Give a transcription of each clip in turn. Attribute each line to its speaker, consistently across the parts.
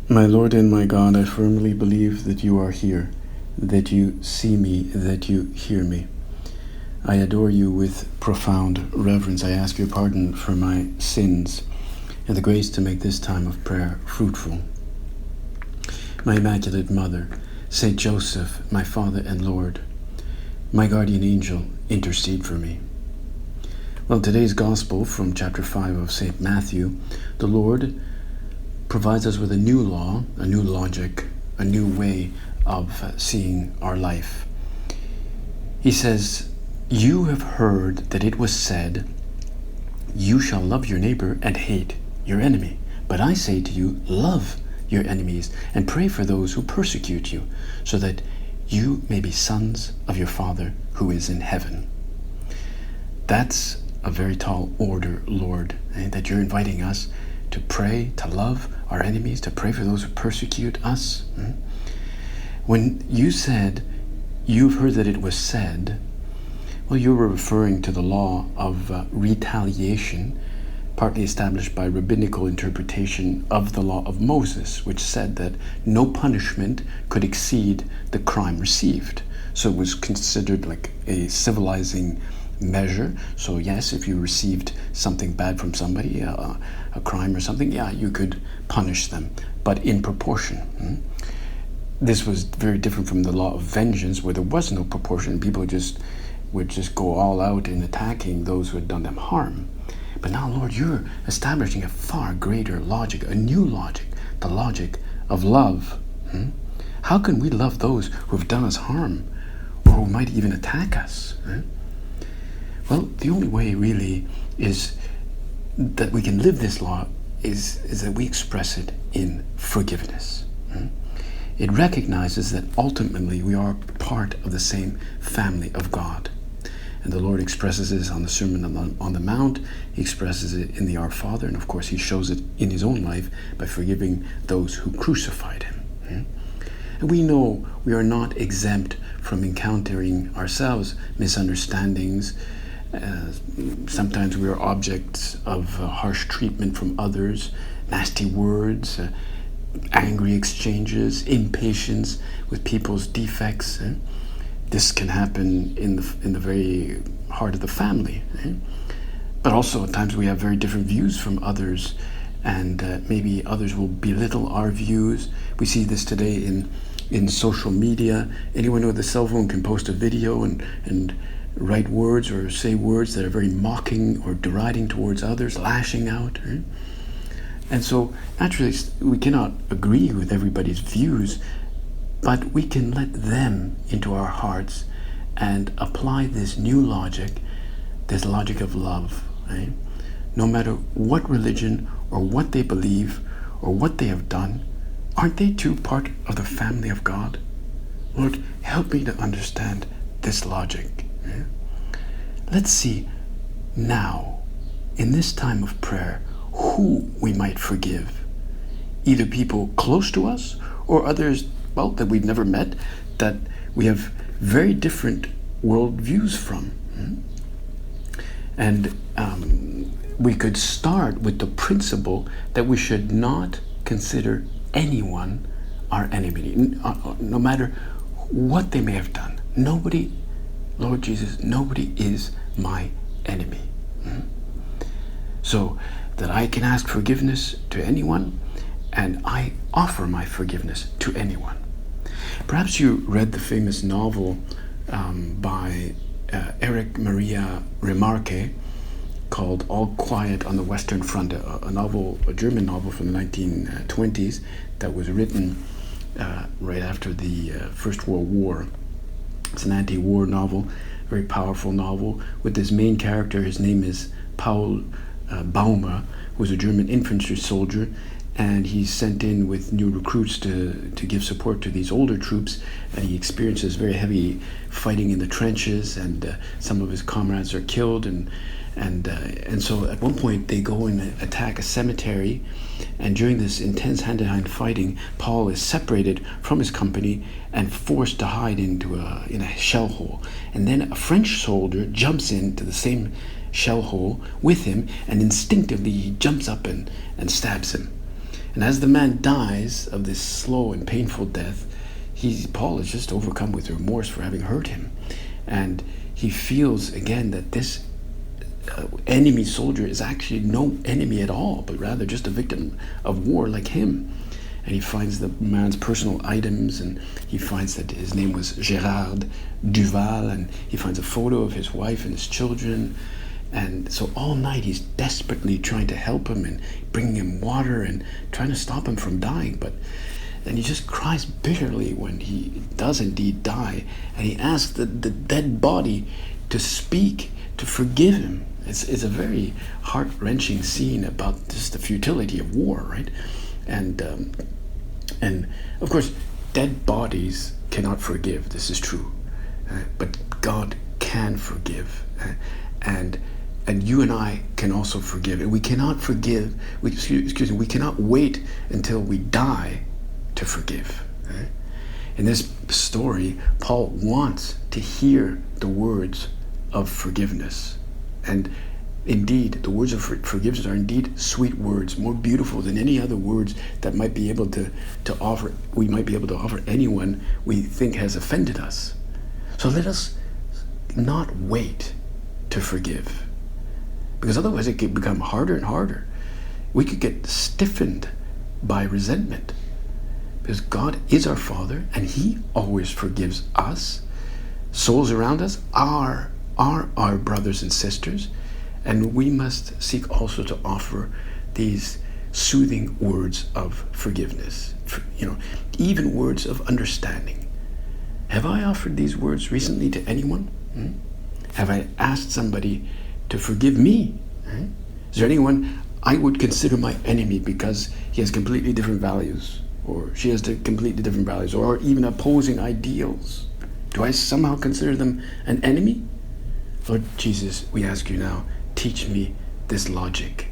Speaker 1: My Lord and my God, I firmly believe that you are here, that you see me, that you hear me. I adore you with profound reverence. I ask your pardon for my sins and the grace to make this time of prayer fruitful. My Immaculate Mother, Saint Joseph, my Father and Lord, my guardian angel, intercede for me. Well, today's Gospel from chapter 5 of St. Matthew, the Lord provides us with a new law, a new logic, a new way of seeing our life. He says, "You have heard that it was said, 'You shall love your neighbor and hate your enemy.' But I say to you, love your enemies and pray for those who persecute you, so that you may be sons of your Father who is in heaven." That's a very tall order, Lord, that you're inviting us to pray, to love our enemies, to pray for those who persecute us. When you said, "You've heard that it was said," well, you were referring to the law of retaliation, partly established by rabbinical interpretation of the law of Moses, which said that no punishment could exceed the crime received. So it was considered like a civilizing measure. So yes, if you received something bad from somebody, a crime or something, yeah, you could punish them, but in proportion. This was very different from the law of vengeance, where there was no proportion. People would just go all out in attacking those who had done them harm. But now, Lord, you're establishing a far greater logic, a new logic, the logic of love. How can we love those who have done us harm, or who might even attack us? Well, the only way really is that we can live this law is that we express it in forgiveness. It recognizes that ultimately we are part of the same family of God. And the Lord expresses this on the Sermon on the Mount. He expresses it in the Our Father, and of course he shows it in his own life by forgiving those who crucified him. And we know we are not exempt from encountering ourselves misunderstandings. Sometimes we are objects of harsh treatment from others, nasty words, angry exchanges, impatience with people's defects. This can happen in the very heart of the family. But also at times we have very different views from others, and maybe others will belittle our views. We see this today in social media. Anyone with a cell phone can post a video and write words or say words that are very mocking or deriding towards others, lashing out. And so naturally we cannot agree with everybody's views, but we can let them into our hearts and apply this new logic, this logic of love. No matter what religion or what they believe or what they have done, aren't they too part of the family of God? Lord, help me to understand this logic. Let's see now, in this time of prayer, who we might forgive. Either people close to us or others, well, that we've never met, that we have very different worldviews from. And we could start with the principle that we should not consider anyone our enemy, no matter what they may have done. Nobody, Lord Jesus, nobody is my enemy. So that I can ask forgiveness to anyone, and I offer my forgiveness to anyone. Perhaps you read the famous novel by Erich Maria Remarque called All Quiet on the Western Front, a German novel from the 1920s that was written right after the First World War. It's an anti-war novel, very powerful novel, with this main character. His name is Paul Baumer, who was a German infantry soldier, and he's sent in with new recruits to give support to these older troops, and he experiences very heavy fighting in the trenches, and some of his comrades are killed, and so at one point they go and attack a cemetery, and during this intense hand-to-hand fighting, Paul is separated from his company and forced to hide in a shell hole, and then a French soldier jumps into the same shell hole with him, and instinctively he jumps up and stabs him. And as the man dies of this slow and painful death, Paul is just overcome with remorse for having hurt him. And he feels again that this enemy soldier is actually no enemy at all, but rather just a victim of war like him. And he finds the man's personal items, and he finds that his name was Gérard Duval, and he finds a photo of his wife and his children. And so all night he's desperately trying to help him and bringing him water and trying to stop him from dying. And he just cries bitterly when he does indeed die. And he asks the dead body to speak, to forgive him. It's a very heart-wrenching scene about just the futility of war, right? And of course, dead bodies cannot forgive. This is true. But God can forgive. And you and I can also forgive. And we cannot forgive, we cannot wait until we die to forgive. In this story, Paul wants to hear the words of forgiveness. And indeed, the words of forgiveness are indeed sweet words, more beautiful than any other words that we might be able to offer anyone we think has offended us. So let us not wait to forgive, because otherwise it could become harder and harder. We could get stiffened by resentment, because God is our Father and He always forgives us. Souls around us are our brothers and sisters, and we must seek also to offer these soothing words of forgiveness, even words of understanding. Have I offered these words recently to anyone? Have I asked somebody to forgive me? Is there anyone I would consider my enemy because he has completely different values, or she has completely different values, or even opposing ideals? Do I somehow consider them an enemy? Lord Jesus, we ask you now, teach me this logic.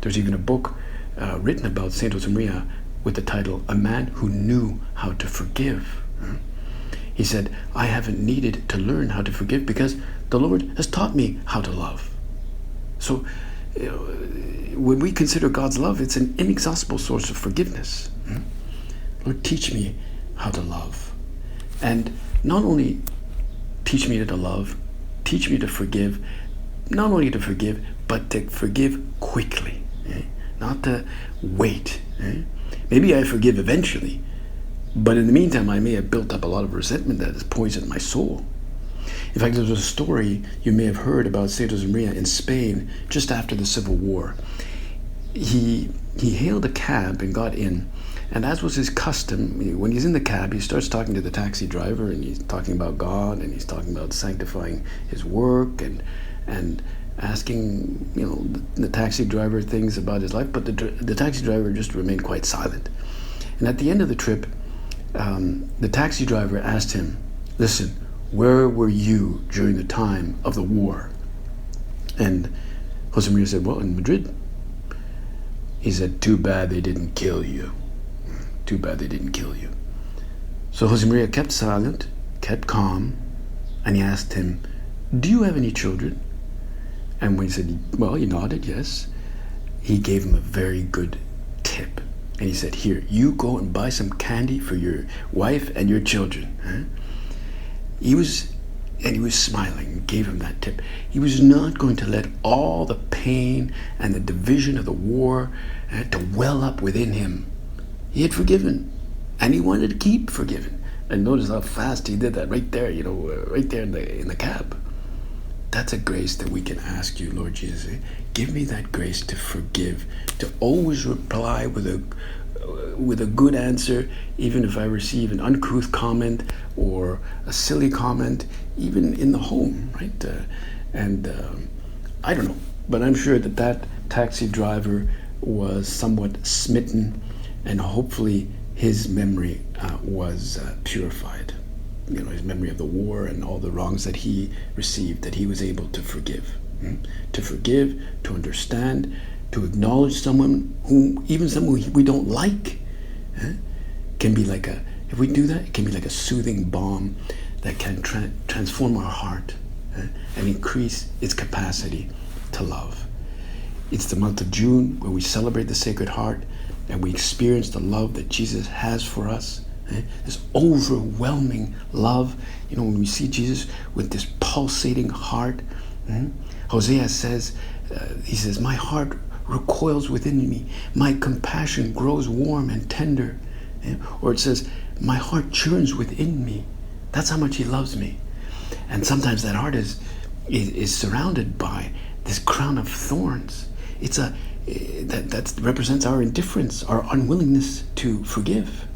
Speaker 1: There's even a book written about Saint Josemaria with the title, A Man Who Knew How to Forgive. He said, I haven't needed to learn how to forgive because the Lord has taught me how to love. So when we consider God's love, it's an inexhaustible source of forgiveness. Lord, teach me how to love. And not only teach me to love, teach me to forgive, not only to forgive, but to forgive quickly, not to wait. Maybe I forgive eventually, but in the meantime, I may have built up a lot of resentment that has poisoned my soul. In fact, there's a story you may have heard about Saint Josemaria in Spain just after the Civil War. He hailed a cab and got in, and as was his custom, when he's in the cab, he starts talking to the taxi driver, and he's talking about God, and he's talking about sanctifying his work, and asking the taxi driver things about his life. But the taxi driver just remained quite silent. And at the end of the trip, the taxi driver asked him, listen, where were you during the time of the war? And Josemaria said, well, in Madrid. He said, too bad they didn't kill you. Too bad they didn't kill you. So Josemaria kept silent, kept calm, and he asked him, do you have any children? And when he said, well, he nodded, yes, he gave him a very good tip. And he said, here, you go and buy some candy for your wife and your children. He was smiling and gave him that tip. He was not going to let all the pain and the division of the war to well up within him. He had forgiven, and he wanted to keep forgiving. And notice how fast he did that right there, right there in the cab. That's a grace that we can ask you, Lord Jesus. Give me that grace to forgive, to always reply with a good answer, even if I receive an uncouth comment or a silly comment, even in the home, right? I don't know, but I'm sure that taxi driver was somewhat smitten, and hopefully his memory was purified. His memory of the war and all the wrongs that he received, that he was able to forgive. To forgive, to understand, to acknowledge someone who we don't like, can be like if we do that, it can be like a soothing balm that can transform our heart and increase its capacity to love. It's the month of June where we celebrate the Sacred Heart. and we experience the love that Jesus has for us, this overwhelming love. You know, when we see Jesus with this pulsating heart, Hosea says, he says, my heart recoils within me. My compassion grows warm and tender. Or it says, my heart churns within me. That's how much he loves me. And sometimes that heart is surrounded by this crown of thorns. It's that represents our indifference, our unwillingness to forgive.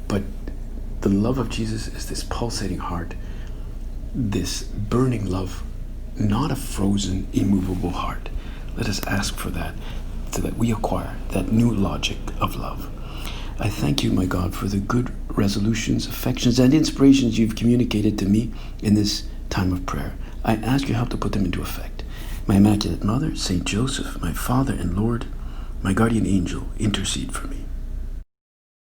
Speaker 1: But the love of Jesus is this pulsating heart, this burning love, not a frozen, immovable heart. Let us ask for that, so that we acquire that new logic of love. I thank you, my God, for the good resolutions, affections, and inspirations you've communicated to me in this time of prayer. I ask your help to put them into effect. My Immaculate Mother, Saint Joseph, my Father and Lord, my guardian angel, intercede for me.